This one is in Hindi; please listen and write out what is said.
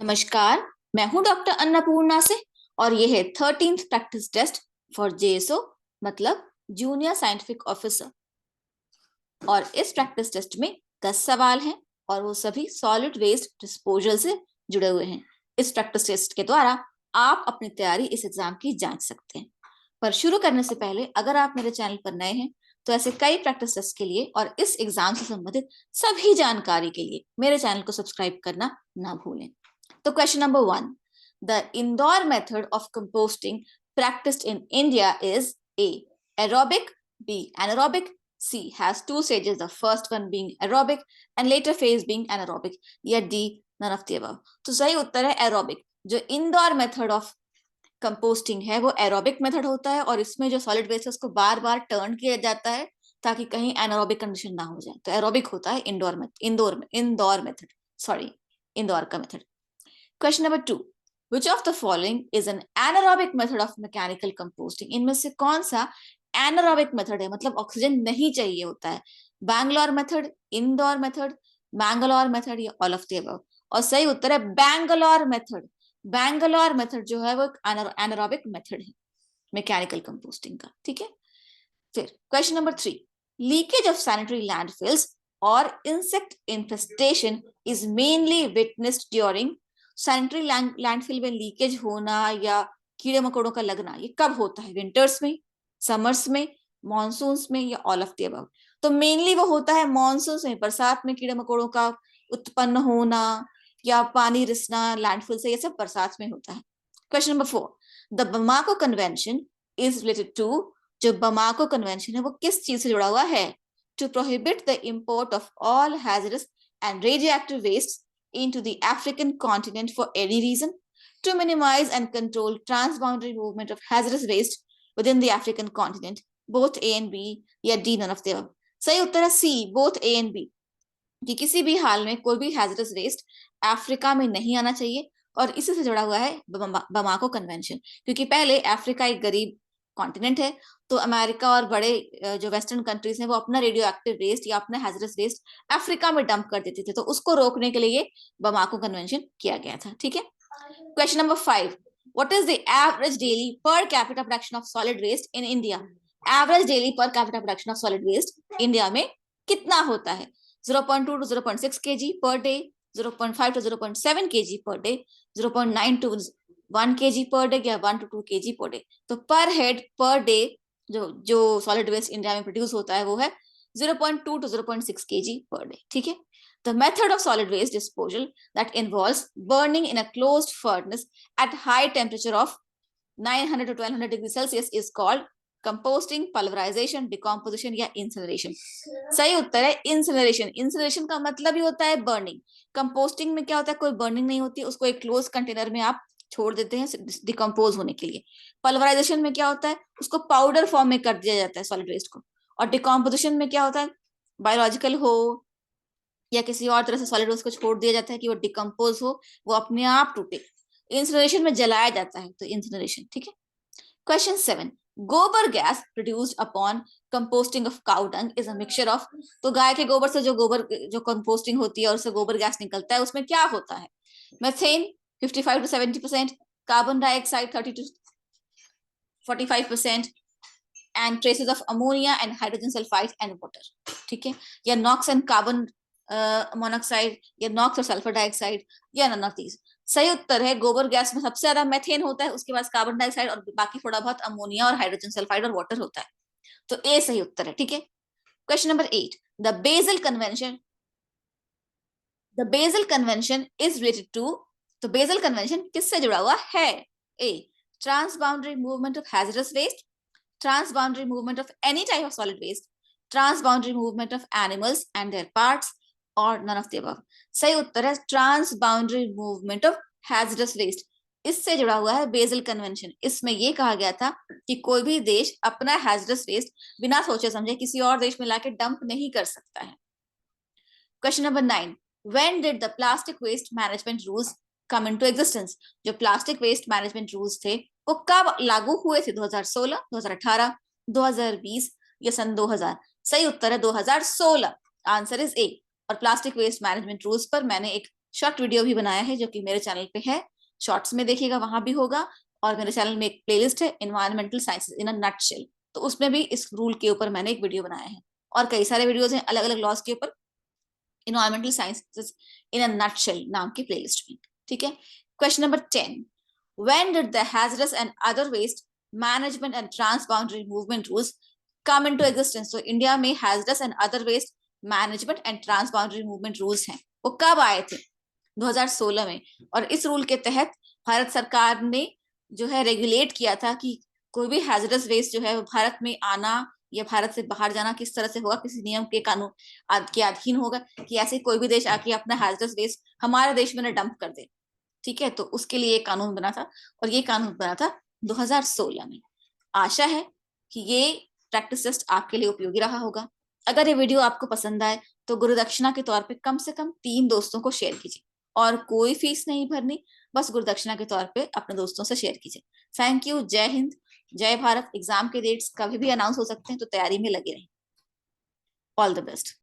नमस्कार। मैं हूं डॉक्टर अन्नपूर्णा से और ये है 13th practice test for JSO मतलब जूनियर साइंटिफिक ऑफिसर। और इस प्रैक्टिस टेस्ट में 10 सवाल हैं और वो सभी सॉलिड वेस्ट डिस्पोजल से जुड़े हुए हैं। इस प्रैक्टिस टेस्ट के द्वारा आप अपनी तैयारी इस एग्जाम की जांच सकते हैं। पर शुरू करने से पहले अगर आप मेरे चैनल पर नए हैं तो ऐसे कई प्रैक्टिस टेस्ट के लिए और इस एग्जाम से संबंधित सभी जानकारी के लिए मेरे चैनल को सब्सक्राइब करना ना भूलें। तो question number 1, the Indore method of composting practiced in India is A. Aerobic, B. Anaerobic, C. Has two stages, the first one being aerobic and later phase being anaerobic, या D. None of the above। तो सही उत्तर है एरोबिक। जो इंदौर मेथड ऑफ कंपोस्टिंग है वो एरोबिक मेथड होता है और इसमें जो सॉलिड वेस्ट है उसको बार बार टर्न किया जाता है ताकि कहीं एनारोबिक कंडीशन ना हो जाए। तो एरोबिक होता है इंदौर मेथड, सॉरी, इंदौर का method. Question number 2, which of the following is an anaerobic method of mechanical composting? इनमें से कौन सा एनारोबिक मेथड है, मतलब ऑक्सीजन नहीं चाहिए होता है? Bangalore method, Indore method, Mangalore method या ऑल ऑफ द अबव? और सही उत्तर है बैंगलोर मेथड। बैंगलोर मेथड जो है वो एनारोबिक मेथड है मैकेनिकल कंपोस्टिंग का। ठीक है, फिर question number 3, leakage of sanitary landfills और insect infestation is mainly witnessed during. Sanitary landfill में लीकेज होना या कीड़े मकोड़ों का लगना ये कब होता है? विंटर्स में, समर्स में, मॉनसून्स में या ऑल ऑफ द अबव? तो मेनली वो होता है मॉनसून्स में, बरसात में कीड़े मकोड़ों का उत्पन्न होना या पानी रिसना लैंडफिल से, ये सब बरसात में होता है। Question number 4, the Bamako convention is related to. जो बमाको कन्वेंशन है वो किस चीज से जुड़ा हुआ है? To prohibit the import of all hazardous and radioactive waste into the African continent for any reason, to minimize and control transboundary movement of hazardous waste within the African continent, both A and B, या D none of the above? सही उत्तर है C, both A and B, कि किसी भी हाल में कोई भी हैजरस वेस्ट अफ्रीका में नहीं आना चाहिए और इसी से जुड़ा हुआ है बमाको कन्वेंशन। क्योंकि पहले अफ्रीका एक गरीब कॉन्टिनेंट है तो अमेरिका और बड़े जो वेस्टर्न कंट्रीज हैं वो अपना रेडियो एक्टिव वेस्ट या अपना हैजरस वेस्ट अफ्रीका में डंप कर देते थे, तो उसको रोकने के लिए बमाको कन्वेंशन किया गया था। ठीक है, question number 5, what is the average daily per capita production of solid waste in India? Average daily per capita production of solid waste India में कितना होता है? 0.2 to 0.6 kg per day, 0.5 to 0.7 kg per day, 0.9 to 1 kg per day या 1 to 2 kg per day। तो पर हेड पर डे जो सॉलिड वेस्ट इंडिया में प्रोड्यूस होता है वो है 0.2 to 0.6 kg per day। ठीक है, the method of solid waste disposal that involves burning in a closed furnace at high temperature of 900 to 1200 degrees Celsius is called composting, pulverisation, decomposition या इंसिनरेशन? सही उत्तर है इंसिनरेशन। इंसिनरेशन का मतलब ही होता है बर्निंग। कंपोस्टिंग में क्या होता है, कोई बर्निंग नहीं होती, उसको एक क्लोज कंटेनर में आप छोड़ देते हैं डिकम्पोज होने के लिए। पल्वराइजेशन में क्या होता है, उसको पाउडर फॉर्म में कर दिया जाता है सॉलिड वेस्ट को। और डिकम्पोजिशन में क्या होता है, बायोलॉजिकल हो या किसी और तरह से सॉलिड वेस्ट को छोड़ दिया जाता है कि वो डिकम्पोज हो, वो अपने आप टूटे। इंसिनरेशन में जलाया जाता है, तो इंसिनरेशन। ठीक है, क्वेश्चन 7, गोबर gas produced upon composting of cow dung is a mixture of. तो गाय के गोबर से जो कंपोस्टिंग होती है और उससे गोबर गैस निकलता है उसमें क्या होता है? Methane 55 to 70%, carbon dioxide 30 to 45% and traces of ammonia and hydrogen sulphide and water. ठीक है, या नॉक्स एंड कार्बन मोनोक्साइड या नॉक्स और सल्फर डाइऑक्साइड या नन ऑफ दीज? सही उत्तर है गोबर गैस में सबसे ज्यादा मेथेन होता है, उसके बाद कार्बन डाइऑक्साइड और बाकी थोड़ा बहुत अमोनिया और हाइड्रोजन सल्फाइड और वाटर होता है। तो ए सही उत्तर है। ठीक है, question number 8, the Basel convention is related to. तो बेसल कन्वेंशन किससे जुड़ा हुआ है? A, transboundary movement of hazardous waste, transboundary movement of any type of solid waste, transboundary movement of animals and their parts, or none of the above? सही उत्तर है transboundary movement of hazardous waste। इससे जुड़ा हुआ है बेसल कन्वेंशन। इसमें यह कहा गया था कि कोई भी देश अपना हैजरस वेस्ट बिना सोचे समझे किसी और देश में लाके डंप नहीं कर सकता है। Question number 9, when did the plastic waste management rules come into existence? जो प्लास्टिक वेस्ट मैनेजमेंट रूल्स थे वो कब लागू हुए थे? 2016, 2018, 2020 या सन 2000? सही उत्तर है 2016, आंसर इज ए। और प्लास्टिक वेस्ट मैनेजमेंट रूल्स पर मैंने एक शॉर्ट वीडियो भी बनाया है जो कि मेरे चैनल पे है, शॉर्ट्स में देखिएगा, वहां भी होगा। और मेरे चैनल में एक प्लेलिस्ट है environmental sciences in a nutshell, तो उसमें भी इस रूल के ऊपर मैंने एक वीडियो बनाया है। और कई सारे वीडियोज हैं अलग अलग लॉज के ऊपर, environmental sciences in a nutshell नाम की प्लेलिस्ट में। ठीक है। Question number 10, when did the hazardous and other waste management and transboundary movement rules come into existence? तो इंडिया में hazardous and other waste management and transboundary movement rules हैं, वो कब आए थे? 2016 में। और इस रूल के तहत भारत सरकार ने जो है रेगुलेट किया था कि कोई भी हैजरस वेस्ट जो है वो भारत में आना या भारत से बाहर जाना किस तरह से होगा, किसी नियम के कानून के अधीन होगा, कि ऐसे कोई भी देश आके अपना हैजरस वेस्ट हमारे देश में न डंप कर दे। ठीक है, तो उसके लिए एक कानून बना था, और ये कानून बना था 2016 में। आशा है कि ये प्रैक्टिस टेस्ट आपके लिए उपयोगी रहा होगा। अगर ये वीडियो आपको पसंद आए तो गुरु दक्षिणा के तौर पे कम से कम 3 दोस्तों को शेयर कीजिए, और कोई फीस नहीं भरनी, बस गुरु दक्षिणा के तौर पे अपने दोस्तों से शेयर कीजिए। Thank you. जय हिंद, जय भारत। एग्जाम के डेट्स कभी भी अनाउंस हो सकते हैं, तो तैयारी में लगे रहें। All the best.